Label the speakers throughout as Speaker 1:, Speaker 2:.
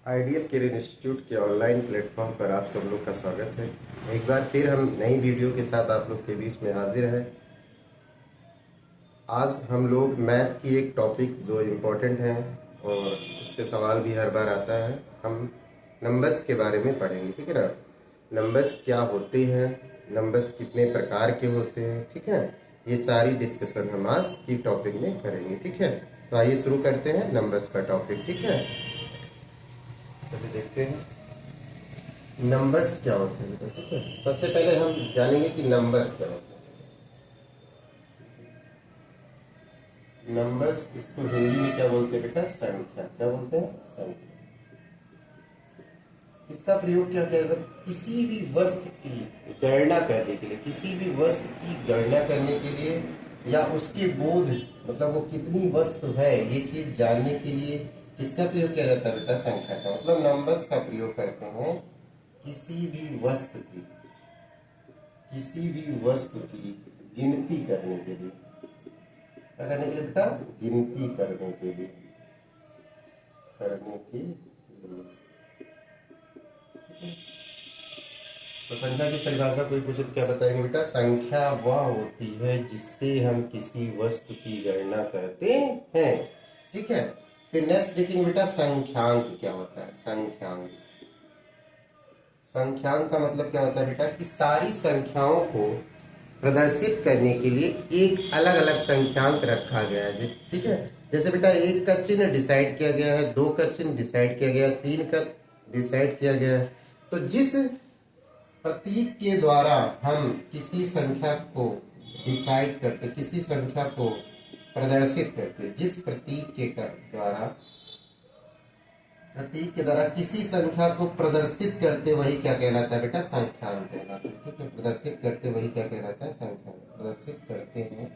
Speaker 1: Ideal career institute के online platform पर आप सब लोग का स्वागत है। एक बार फिर हम नई वीडियो के साथ आप लोग के बीच में हाजिर हैं। आज हम लोग मैथ की एक टॉपिक जो इम्पोर्टेंट है और उससे सवाल भी हर बार आता है, हम नंबर्स के बारे में पढ़ेंगे। ठीक है ना, नंबर्स क्या होते हैं, नंबर्स कितने प्रकार के होते हैं, ठीक है, ये सारी डिस्कशन हम आज की टॉपिक में करेंगे। ठीक है, तो आइए शुरू करते हैं नंबर्स का टॉपिक। ठीक है, चलिए देखते हैं नंबर्स क्या होते हैं बेटा। ठीक है, सबसे पहले हम जानेंगे कि नंबर्स क्या होते हैं। नंबर्स, इसको हिंदी में क्या बोलते हैं बेटा? संख्या। क्या बोलते हैं? संख्या। इसका प्रयोग क्या किया जाता है? किसी भी वस्तु की गणना करने के लिए, किसी भी वस्तु की गणना करने के लिए या उसके बोध, मतलब वो कितनी वस्तु है ये चीज जानने के लिए किसका प्रयोग किया जाता है बेटा? संख्या का। मतलब नंबर्स का प्रयोग करते हैं किसी भी वस्तु की, किसी भी वस्तु की गिनती करने के लिए। क्या करने के लिए बेटा? गिनती करने के लिए, करने के लिए। तो संख्या की परिभाषा कोई पूछे तो क्या बताएंगे बेटा? संख्या वह होती है जिससे हम किसी वस्तु की गणना करते हैं। ठीक है, फिर नेक्स्ट देखेंगे बेटा संख्यांक क्या होता है। संख्यांक, संख्यांक का मतलब क्या होता है बेटा? कि सारी संख्याओं को प्रदर्शित करने के लिए एक अलग अलग संख्यांक रखा गया है। ठीक है, जैसे बेटा एक का चिन्ह डिसाइड किया गया है, दो का चिन्ह डिसाइड किया गया है, तीन का डिसाइड किया गया है। तो जिस प्रतीक के द्वारा हम किसी संख्या को डिसाइड करते, किसी संख्या को प्रदर्शित करते, जिस प्रतीक के द्वारा, प्रतीक के द्वारा किसी संख्या को प्रदर्शित करते वही क्या कहलाता है बेटा? संख्यांक कहलाता है। ठीक है, प्रदर्शित करते वही क्या कहलाता है? संख्यांक। प्रदर्शित करते हैं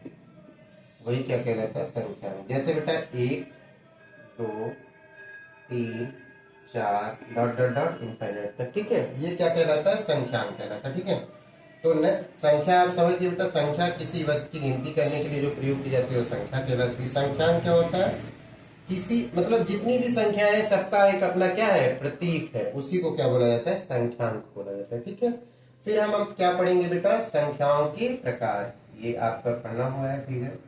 Speaker 1: वही क्या कहलाता है? संख्यांक। जैसे बेटा 1, 2, 3, 4 डॉट डॉट डॉट इनफाइनाइट तक। ठीक है, ये क्या कहलाता है? संख्यांक कहलाता है। ठीक है, तो न संख्या आप समझ लीजिए बेटा, संख्या किसी वस्तु की गिनती करने के लिए जो प्रयोग की जाती है वो संख्या कहलाती है। संख्यांक क्या होता है? किसी, मतलब जितनी भी संख्या है सबका एक अपना क्या है? प्रतीक है, उसी को क्या बोला जाता है? संख्यांक बोला जाता है। ठीक है, फिर हम अब क्या पढ़ेंगे बेटा? संख्याओं के प्रकार। ये आपका पढ़ना हुआ है फिगर,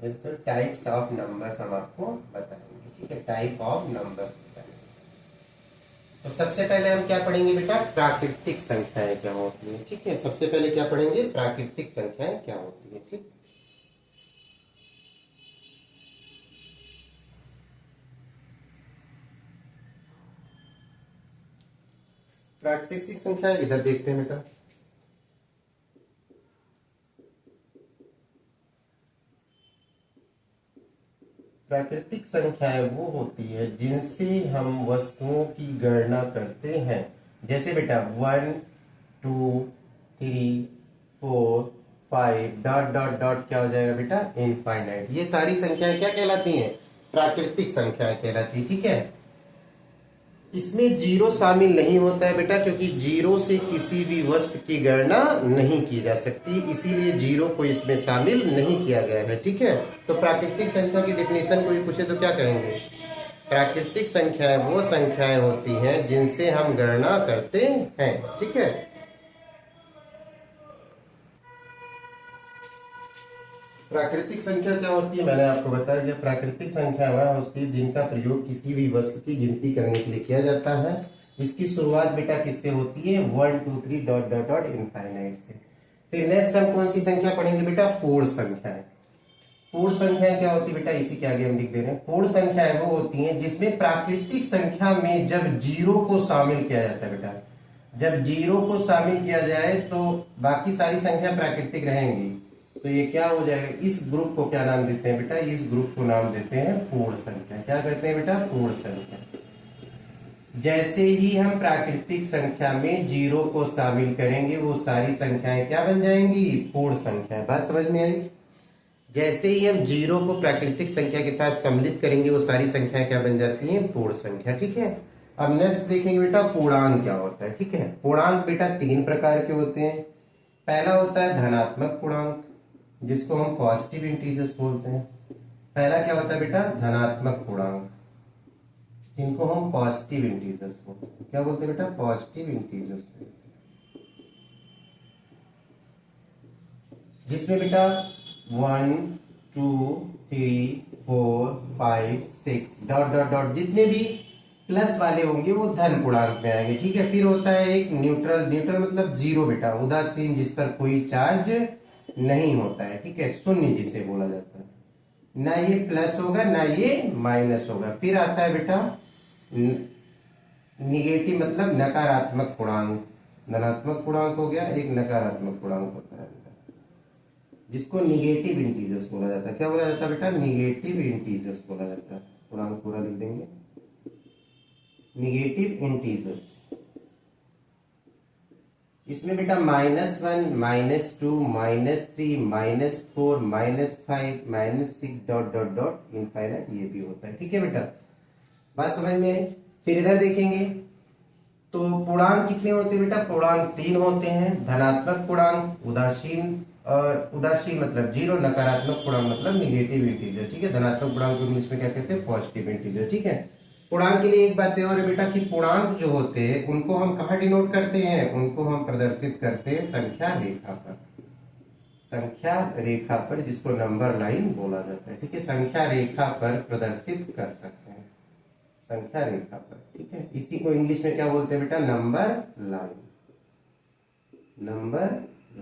Speaker 1: इसको टाइप्स ऑफ नंबर्स हम आपको बताएंगे। ठीक है, टाइप ऑफ नंबर्स बताएंगे। तो सबसे पहले हम क्या पढ़ेंगे बेटा? प्राकृतिक संख्याएं क्या होती है। ठीक है, सबसे पहले क्या पढ़ेंगे? प्राकृतिक संख्याएं क्या होती है। ठीक, प्राकृतिक संख्या इधर देखते हैं बेटा। प्राकृतिक संख्याएं वो होती है जिनसे हम वस्तुओं की गणना करते हैं। जैसे बेटा 1, 2, 3, 4, 5 डॉट डॉट डॉट क्या हो जाएगा बेटा? इनफाइनाइट। ये सारी संख्याएं क्या कहलाती हैं? प्राकृतिक संख्याएं कहलाती है। ठीक है, इसमें जीरो शामिल नहीं होता है बेटा, क्योंकि जीरो से किसी भी वस्तु की गणना नहीं की जा सकती, इसीलिए जीरो को इसमें शामिल नहीं किया गया है। ठीक है, तो प्राकृतिक संख्या की डिफिनेशन कोई पूछे तो क्या कहेंगे? प्राकृतिक संख्याएं वो संख्याएं होती हैं जिनसे हम गणना करते हैं। ठीक है, प्राकृतिक संख्या क्या होती है मैंने आपको बताया कि प्राकृतिक संख्या वह होती है जिनका प्रयोग किसी भी वस्तु की गिनती करने के लिए किया जाता है। इसकी शुरुआत बेटा किससे होती है? 1, 2, 3 डॉट डॉट डॉट इनफाइनाइट से। फिर नेक्स्ट हम कौन सी संख्या पढ़ेंगे बेटा? पूर्ण संख्याएं। पूर्ण संख्याएं क्या होती है बेटा? इसी के आगे हम लिख दे रहे हैं। पूर्ण संख्याएं वो होती हैं जिसमें प्राकृतिक संख्या में जब जीरो को शामिल किया जाता है बेटा, जब जीरो को शामिल किया जाए तो बाकी सारी संख्या प्राकृतिक रहेंगी। तो ये क्या हो जाएगा? इस ग्रुप को क्या नाम देते हैं बेटा? इस ग्रुप को नाम देते हैं पूर्ण संख्या। क्या कहते हैं बेटा? पूर्ण संख्या। जैसे ही हम प्राकृतिक संख्या में जीरो को शामिल करेंगे वो सारी संख्याएं क्या बन जाएंगी? पूर्ण संख्या। बात समझ में आई? जैसे ही हम जीरो को प्राकृतिक संख्या के साथ सम्मिलित करेंगे वो सारी संख्याएं क्या बन जाती हैं? पूर्ण संख्या। ठीक है, अब नेक्स्ट देखेंगे बेटा पूर्णांक क्या होता है। ठीक है, पूर्णांक बेटा 3 प्रकार के होते हैं। पहला होता है धनात्मक पूर्णांक, जिसको हम पॉजिटिव इंटीजर्स बोलते हैं। पहला क्या होता है बेटा? धनात्मक पूर्णांक। इनको हम पॉजिटिव इंटीजर्स बोलते हैं। क्या बोलते हैं बेटा? पॉजिटिव इंटीजर्स, जिसमें बेटा 1 2 3 4 5 6 डॉट डॉट डॉट जितने भी प्लस वाले होंगे वो धन पूर्णांक में आएंगे। ठीक है। फिर होता है एक न्यूट्रल, न्यूट्रल मतलब जीरो बेटा, उदासीन, जिस पर कोई चार्ज नहीं होता है। ठीक है। शून्य जिसे बोला जाता है, ना ये प्लस होगा ना ये माइनस होगा। फिर आता है बेटा निगेटिव मतलब नकारात्मक पूर्णांक। धनात्मक पूर्णांक हो गया, एक नकारात्मक पूर्णांक होता है जिसको निगेटिव इंटीजर्स बोला जाता है। क्या बोला जाता है बेटा? निगेटिव इंटीजर्स बोला जाता है। पूर्णांक पूरा लिख देंगे, निगेटिव इंटीजर्स। इसमें बेटा -1 -2 -3 -4 -5 -6 डॉट डॉट डॉट इनफाइनाइट ये भी होता है। ठीक है बेटा, बात समझ में आई। फिर इधर देखेंगे तो पूर्णांक कितने होते हैं बेटा? पूर्णांक 3 होते हैं। धनात्मक पूर्णांक, उदासीन, और उदासीन मतलब जीरो, नकारात्मक पूर्णांक मतलब निगेटिव इंटीजर। ठीक है। धनात्मक पूर्णांक को इंग्लिश में क्या कहते हैं? Positive integer. ठीक है। पूर्णांक के लिए एक बात और है बेटा कि पूर्णांक जो होते हैं उनको हम कहाँ डिनोट करते हैं? उनको हम प्रदर्शित करते हैं संख्या रेखा पर। संख्या रेखा पर, जिसको नंबर लाइन बोला जाता है। ठीक है। संख्या रेखा पर प्रदर्शित कर सकते हैं, संख्या रेखा पर। ठीक है। इसी को इंग्लिश में क्या बोलते हैं बेटा? Number line, number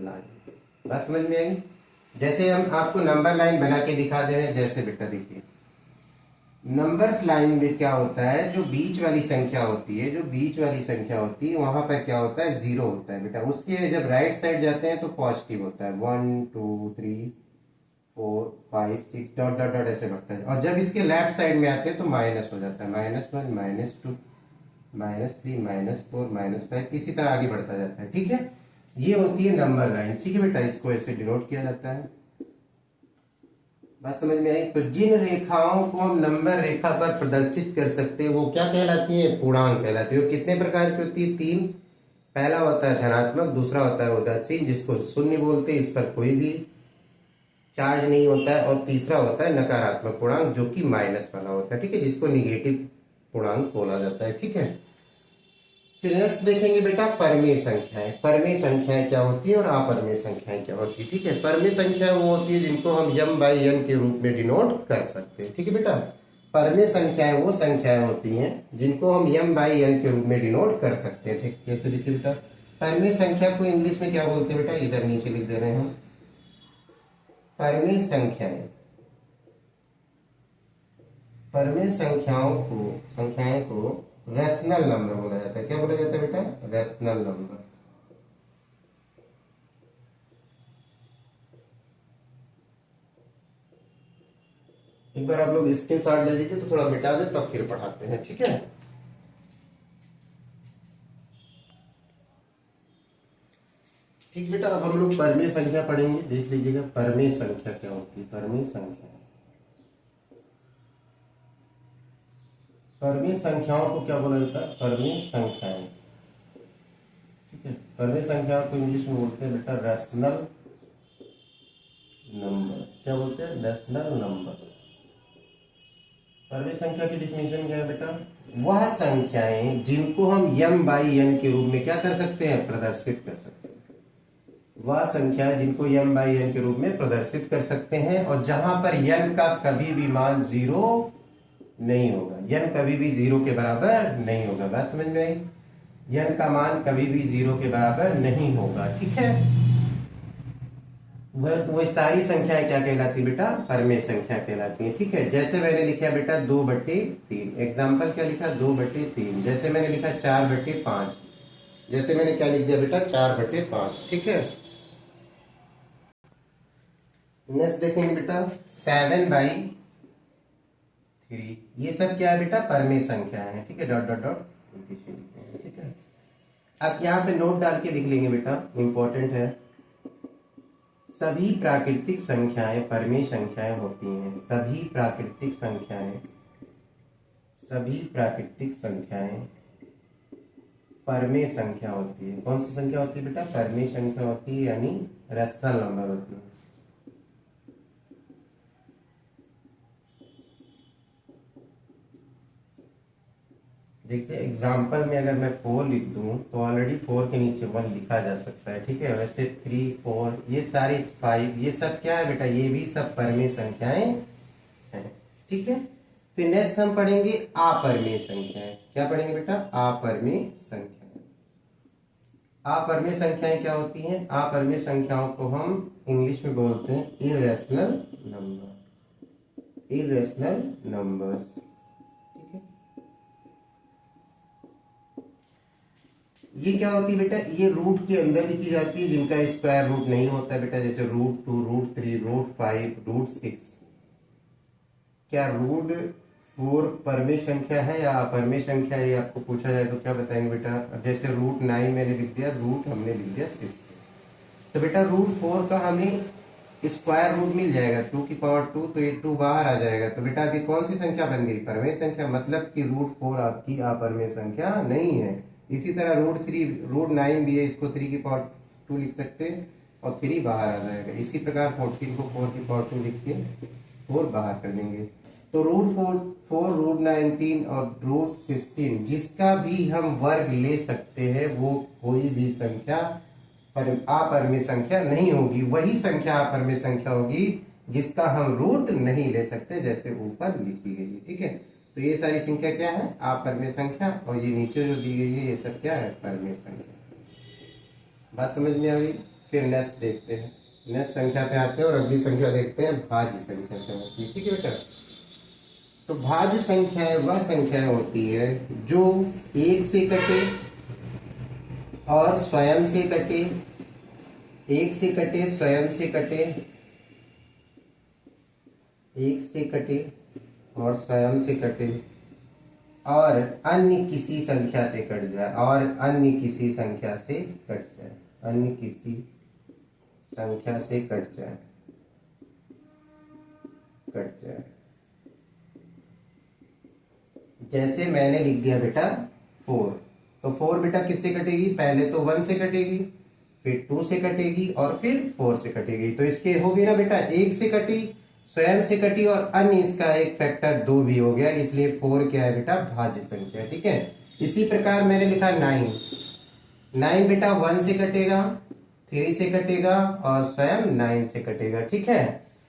Speaker 1: line. बात समझ में आई? जैसे हम आपको नंबर लाइन बना के दिखा दे रहे हैं, जैसे बेटा देखिए नंबर्स लाइन में क्या होता है, जो बीच वाली संख्या होती है, जो बीच वाली संख्या होती है वहां पर क्या होता है? जीरो होता है बेटा। उसके जब राइट साइड जाते हैं तो पॉजिटिव होता है, 1 2 3 4 5 6 डॉट डॉट डॉट ऐसे बढ़ता है। और जब इसके लेफ्ट साइड में आते हैं तो माइनस हो जाता है, -1 -2 -3 -4 -5, इसी तरह आगे बढ़ता जाता है। ठीक है। ये होती है नंबर लाइन। ठीक है बेटा, इसको ऐसे डिनोट किया जाता है। बात समझ में आई? तो जिन रेखाओं को हम नंबर रेखा पर प्रदर्शित कर सकते हैं वो क्या कहलाती है? पूर्णांक कहलाती है। और कितने प्रकार की होती है? 3। पहला होता है धनात्मक, दूसरा होता है उदासीन जिसको शून्य बोलते हैं, इस पर कोई भी चार्ज नहीं होता है, और तीसरा होता है नकारात्मक पूर्णांक जो कि माइनस वाला होता है। ठीक है। जिसको निगेटिव पूर्णांक बोला जाता है। ठीक है। फिर नेक्स्ट देखेंगे बेटा परमेय संख्याएं। परमेय संख्याएं क्या होती है और अपरमेय संख्याएं क्या होती है? ठीक है। परमेय संख्या वो होती है जिनको हम m बाई n के रूप में डिनोट कर सकते हैं। ठीक है बेटा, परमेय संख्याएं वो संख्याएं होती हैं जिनको हम m बाई n के रूप में डिनोट कर सकते हैं। ठीक, कैसे देखिए बेटा, परमेय संख्या को इंग्लिश में क्या बोलते हैं बेटा? इधर नीचे लिख दे रहे हैं हम। परमेय संख्याएं, परमेय संख्याएं को रैशनल नंबर बोला जाता है। क्या बोला जाता है बेटा? Rational number. एक बार आप लोग स्क्रीन शॉट ले लीजिए तो थोड़ा मिटा दे तब फिर पढ़ाते हैं। ठीक है। ठीक बेटा, अब हम लोग परमेय संख्या पढ़ेंगे। देख लीजिएगा परमेय संख्या क्या होती है। परमेय संख्या, परमेय संख्याओं को क्या बोला जाता है? परमेय संख्याएं। ठीक है। परमेय संख्याओं को इंग्लिश में बोलते हैं बेटा रैशनल नंबर्स। क्या बोलते हैं? Rational numbers. परमेय संख्या की डिफिनेशन क्या है बेटा? वह संख्याएं जिनको हम m बाई n के रूप में क्या कर सकते हैं? प्रदर्शित कर सकते हैं। वह संख्या जिनको m बाई n के रूप में प्रदर्शित कर सकते हैं और जहां पर n का कभी भी मान जीरो नहीं होगा। n कभी भी जीरो के बराबर नहीं होगा। बात समझ में आई? n का मान कभी भी जीरो के बराबर नहीं होगा। ठीक है। वह सारी संख्याएं क्या कहलाती बेटा? परमेय संख्या कहलाती हैं। ठीक है। जैसे मैंने लिखा बेटा 2/3, एग्जाम्पल क्या लिखा? 2/3। जैसे मैंने लिखा 4/5, जैसे मैंने क्या लिख दिया बेटा? 4/5। ठीक है। नेक्स्ट देखेंगे बेटा 7/3। ये सब क्या है बेटा? परमेय संख्या है। ठीक है। Dot dot dot. ठीक है। अब यहाँ पे नोट डाल के लिख लेंगे बेटा, इंपॉर्टेंट है। सभी प्राकृतिक संख्याएं परमेय संख्याएं होती हैं। सभी प्राकृतिक संख्याएं, सभी प्राकृतिक संख्याएं परमेय संख्या होती है। कौन सी संख्या होती है बेटा? परमेय संख्या होती है, यानी रैशनल नंबर होती है। जैसे एग्जाम्पल में अगर मैं 4 लिख दूं तो ऑलरेडी 4 के नीचे 1 लिखा जा सकता है, ठीक है। वैसे 3 4 ये सारे 5 ये सब क्या है बेटा, ये भी सब परमेय संख्याएं हैं, ठीक है। फिर नेक्स्ट हम पढ़ेंगे अपरमेय संख्याएं। क्या पढ़ेंगे बेटा, अपरमेय संख्याएं। अपरमेय संख्याएं क्या होती हैं, अपरमेय संख्याओं को हम इंग्लिश में बोलते हैं इर्रेशनल नंबर, इर्रेशनल नंबर्स, ठीक है। ये क्या होती है बेटा, ये रूट के अंदर लिखी जाती है जिनका स्क्वायर रूट नहीं होता है बेटा, जैसे √2 √3 √5 √6। क्या √4 परमेय संख्या है या अपरमेय संख्या है, ये आपको पूछा जाए तो क्या बताएंगे बेटा। जैसे √9 मैंने लिख दिया, रूट हमने लिख दिया 6, तो बेटा √4 का हमें स्क्वायर रूट मिल जाएगा 2 की पावर 2, तो ये 2 बाहर आ जाएगा, तो बेटा अभी कौन सी संख्या बन गई, परमेय संख्या। मतलब कि √4 आपकी अपरमेय संख्या नहीं है। इसी तरह √3 √9 भी है, इसको 3 की पावर 2 लिख सकते हैं और 3 बाहर आ जाएगा। इसी प्रकार 14 को 4 की पावर 2 लिख के 4 बाहर कर देंगे। तो √4 √19 और √16 जिसका भी हम वर्ग ले सकते हैं वो कोई भी संख्या अपरमेय संख्या नहीं होगी। वही संख्या अपरमेय संख्या होगी जिसका हम रूट नहीं ले सकते, जैसे ऊपर लिखी गई है, ठीक है। तो ये सारी संख्या क्या है, अपरमेय संख्या, और ये नीचे जो दी गई है ये सब क्या है, परमेय संख्या। बात समझ में आ गई। फिर नेक्स्ट देखते हैं, नेक्स्ट संख्या पे आते हैं और अगली संख्या देखते हैं भाज्य संख्या क्या होती है, ठीक है बेटा। तो भाज्य संख्याएं वह संख्याएं होती है जो एक से कटे और स्वयं से कटे, एक से कटे स्वयं से कटे, एक से कटे और स्वयं से कटे, और अन्य किसी संख्या से कट जाए, और अन्य किसी संख्या से कट जाए, अन्य किसी संख्या से कट जाए, कट जाए। जैसे मैंने लिख दिया बेटा 4, तो 4 बेटा किससे कटेगी, पहले तो 1 से कटेगी, फिर 2 से कटेगी और फिर 4 से कटेगी। तो इसके हो गई ना बेटा, 1 से कटी, स्वयं से कटी और अन्य इसका एक फैक्टर 2 भी हो गया, इसलिए 4 क्या है बेटा, भाज्य संख्या, ठीक है। इसी प्रकार मैंने लिखा 9 बेटा 1 से कटेगा, 3 से कटेगा और स्वयं 9 से कटेगा, ठीक है।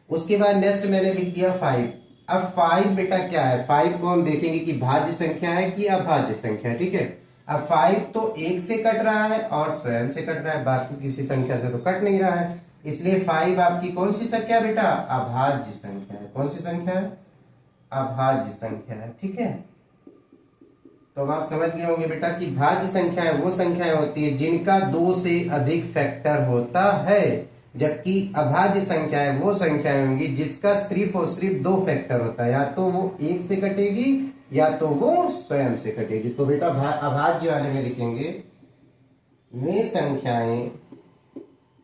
Speaker 1: उसके बाद नेक्स्ट मैंने लिख दिया 5। अब 5 बेटा क्या है, 5 को हम देखेंगे कि भाज्य संख्या है कि अभाज्य संख्या, ठीक है। अब 5 तो 1 से कट रहा है और स्वयं से कट रहा है, बाकी किसी संख्या से तो कट नहीं रहा है, इसलिए 5 आपकी कौन सी संख्या बेटा, अभाज्य संख्या है। कौन सी संख्या है, अभाज्य संख्या है, ठीक है। तो अब आप समझ गए होंगे बेटा कि भाज्य संख्याएं वो संख्याएं होती है जिनका 2 से अधिक फैक्टर होता है, जबकि अभाज्य संख्याएं वो संख्याएं होंगी जिसका सिर्फ और सिर्फ 2 फैक्टर होता है, या तो वो 1 से कटेगी या तो वो स्वयं से कटेगी। तो बेटा अभाज्य वाले में लिखेंगे वे संख्याएं,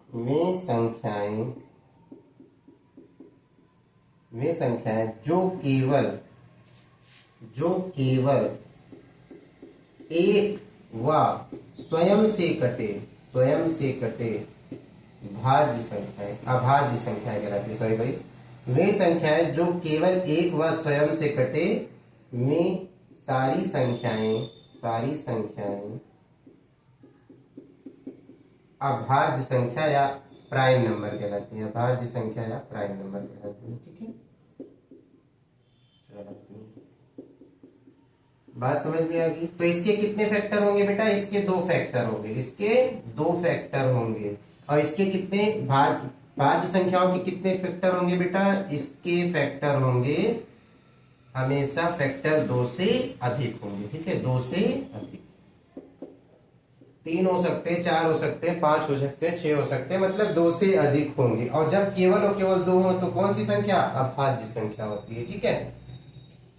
Speaker 1: वे संख्याएं, वे संख्याएं जो केवल एक व स्वयं से कटे, स्वयं से कटे भाज्य संख्याएं, अभाज्य संख्याएं कहलाती है, सॉरी भाई। वे संख्याएं जो केवल एक व स्वयं से कटे में सारी संख्याएं, सारी संख्याएं अभाज्य संख्या या प्राइम नंबर कहलाती है, अभाज्य संख्या या प्राइम नंबर कहलाती है, ठीक है। बात समझ में आ गई। तो इसके कितने फैक्टर होंगे बेटा, इसके 2 फैक्टर होंगे, इसके 2 फैक्टर होंगे। और इसके कितने भाज्य संख्याओं के कितने फैक्टर होंगे बेटा, इसके फैक्टर होंगे हमेशा फैक्टर 2 से अधिक होंगे, ठीक है, 2 से अधिक। 3 हो सकते हैं, 4 हो सकते हैं, 5 हो सकते हैं, 6 हो सकते हैं, मतलब 2 से अधिक होंगे। और जब केवल और केवल 2 हो तो कौन सी संख्या, अभाज्य संख्या होती है, ठीक है।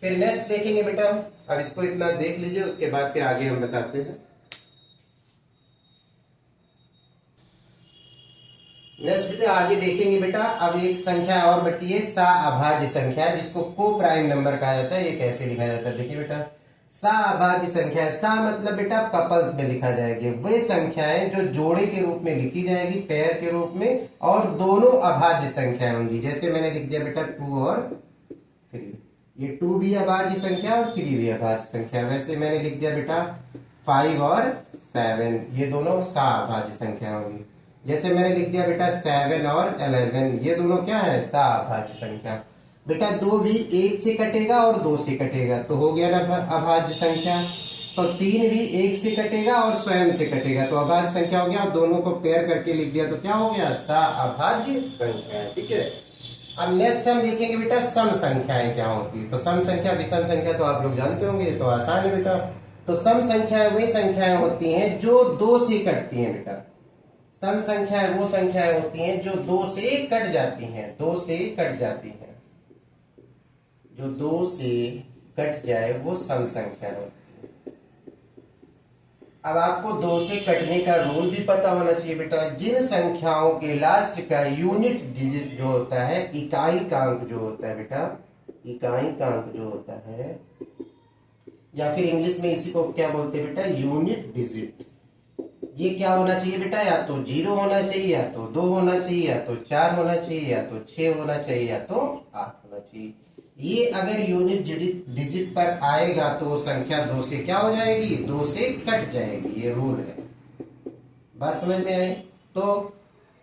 Speaker 1: फिर नेक्स्ट देखेंगे बेटा, अब इसको इतना देख लीजिए, उसके बाद फिर आगे हम बताते हैं। नेक्स्ट बेटा आगे देखेंगे बेटा, अब एक संख्या और बटी है अभाज्य संख्या, जिसको को प्राइम नंबर कहा जाता है। ये कैसे लिखा जाता है, देखिए बेटा, अभाज्य संख्या, मतलब बेटा कपल में लिखा जाएगी, वे संख्याएं जो जोड़े के रूप में लिखी जाएगी, पेयर के रूप में, और दोनों अभाज्य संख्याएं होंगी। जैसे मैंने लिख दिया बेटा 2 और 3, ये 2 भी अभाज्य संख्या और 3 भी अभाज्य संख्या। वैसे मैंने लिख दिया बेटा 5 और 7 ये दोनों सअभाज्य संख्या होंगी। जैसे मैंने लिख दिया बेटा 7 और 11 ये दोनों क्या है, सअभाज्य संख्या। बेटा 2 भी 1 से कटेगा और 2 से कटेगा तो हो गया ना अभाज्य संख्या। तो 3 भी 1 से कटेगा और स्वयं से कटेगा तो अभाज्य संख्या हो गया। और दोनों को पेयर करके लिख दिया तो क्या हो गया, सअभाज्य संख्या। ठीक है। अब नेक्स्ट हम देखेंगे बेटा सम संख्याएं क्या होती है। तो सम संख्या विषम संख्या तो आप लोग जानते होंगे, तो आसान है बेटा। तो सम संख्याएं वही संख्याएं होती हैं जो 2 से कटती हैं बेटा। सम संख्याएं वो संख्याएं होती हैं जो 2 से कट जाती हैं, 2 से कट जाती हैं। जो 2 से कट जाए वो सम संख्या होती है। अब आपको 2 से कटने का रूल भी पता होना चाहिए बेटा। जिन संख्याओं के लास्ट का यूनिट डिजिट जो होता है, इकाई कांक जो होता है बेटा, इकाई कांक जो होता है, या फिर इंग्लिश में इसी को क्या बोलते हैं बेटा, यूनिट डिजिट। ये क्या होना चाहिए बेटा, या तो 0 होना चाहिए, या तो 2 होना चाहिए, या तो 4 होना चाहिए, या तो 6 होना चाहिए, या तो 8 होना चाहिए। ये अगर यूनिट डिजिट पर आएगा तो संख्या 2 से क्या हो जाएगी, 2 से कट जाएगी। ये रूल है, बात समझ में आई। तो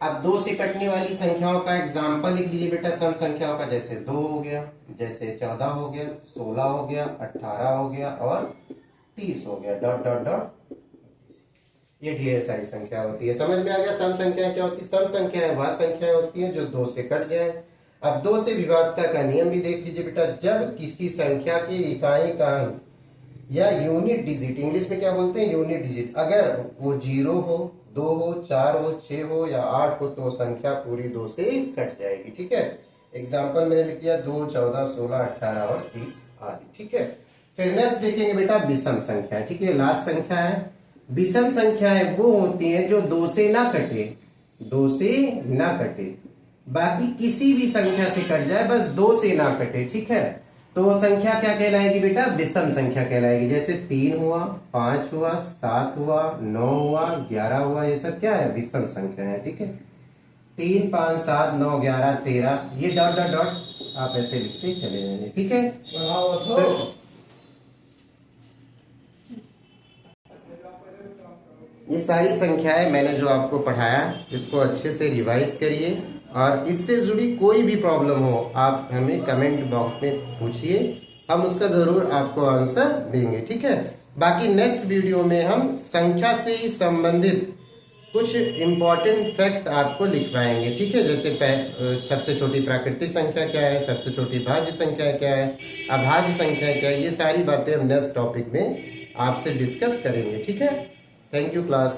Speaker 1: अब 2 से कटने वाली संख्याओं का एग्जांपल लिख लीजिए बेटा सम संख्याओं का। जैसे 2 हो गया, जैसे 14 हो गया, 16 हो गया, 18 हो गया और 30 हो गया, डॉट डॉट डॉट। ये ढेर सारी संख्या होती है। समझ में आ गया सम संख्या क्या होती है। सम संख्याएं वह संख्याएं होती हैं जो 2 से कट जाए। अब 2 से विभाज्यता का नियम भी देख लीजिए बेटा। जब किसी संख्या की इकाई कांक या यूनिट डिजिट, इंग्लिश में क्या बोलते हैं, यूनिट डिजिट, अगर वो 0 हो, 2 हो, 4 हो, 6 हो या 8 हो तो संख्या पूरी 2 से कट जाएगी। ठीक है। एग्जाम्पल मैंने लिख दिया 2, 14, 16, 18 और 30 आदि। ठीक है। फिर नेक्स्ट देखेंगे बेटा विषम संख्या। ठीक है, लास्ट संख्या है। विषम संख्याएं वो होती हैं जो 2 से ना कटे, 2 से ना कटे, बाकी किसी भी संख्या से कट जाए, बस 2 से ना कटे। ठीक है। तो संख्या क्या कहलाएगी बेटा, विषम संख्या कहलाएगी। जैसे 3 हुआ, 5 हुआ, 7 हुआ, 9 हुआ, 11 हुआ, ये सब क्या है, विषम संख्या है। ठीक है। 3, 5, 7, 9, 11, 13 ये डॉट डॉट डॉट आप ऐसे लिखते चले जाएंगे। ठीक है। तो ये सारी संख्याएं मैंने जो आपको पढ़ाया इसको अच्छे से रिवाइज करिए और इससे जुड़ी कोई भी प्रॉब्लम हो आप हमें कमेंट बॉक्स में पूछिए, हम उसका जरूर आपको आंसर देंगे। ठीक है। बाकी नेक्स्ट वीडियो में हम संख्या से ही संबंधित कुछ इंपॉर्टेंट फैक्ट आपको लिखवाएंगे। ठीक है। जैसे सबसे छोटी प्राकृतिक संख्या क्या है, सबसे छोटी भाज्य संख्या क्या है, अभाज्य संख्या क्या है, ये सारी बातें हम नेक्स्ट टॉपिक में आपसे डिस्कस करेंगे। ठीक है। Thank you class.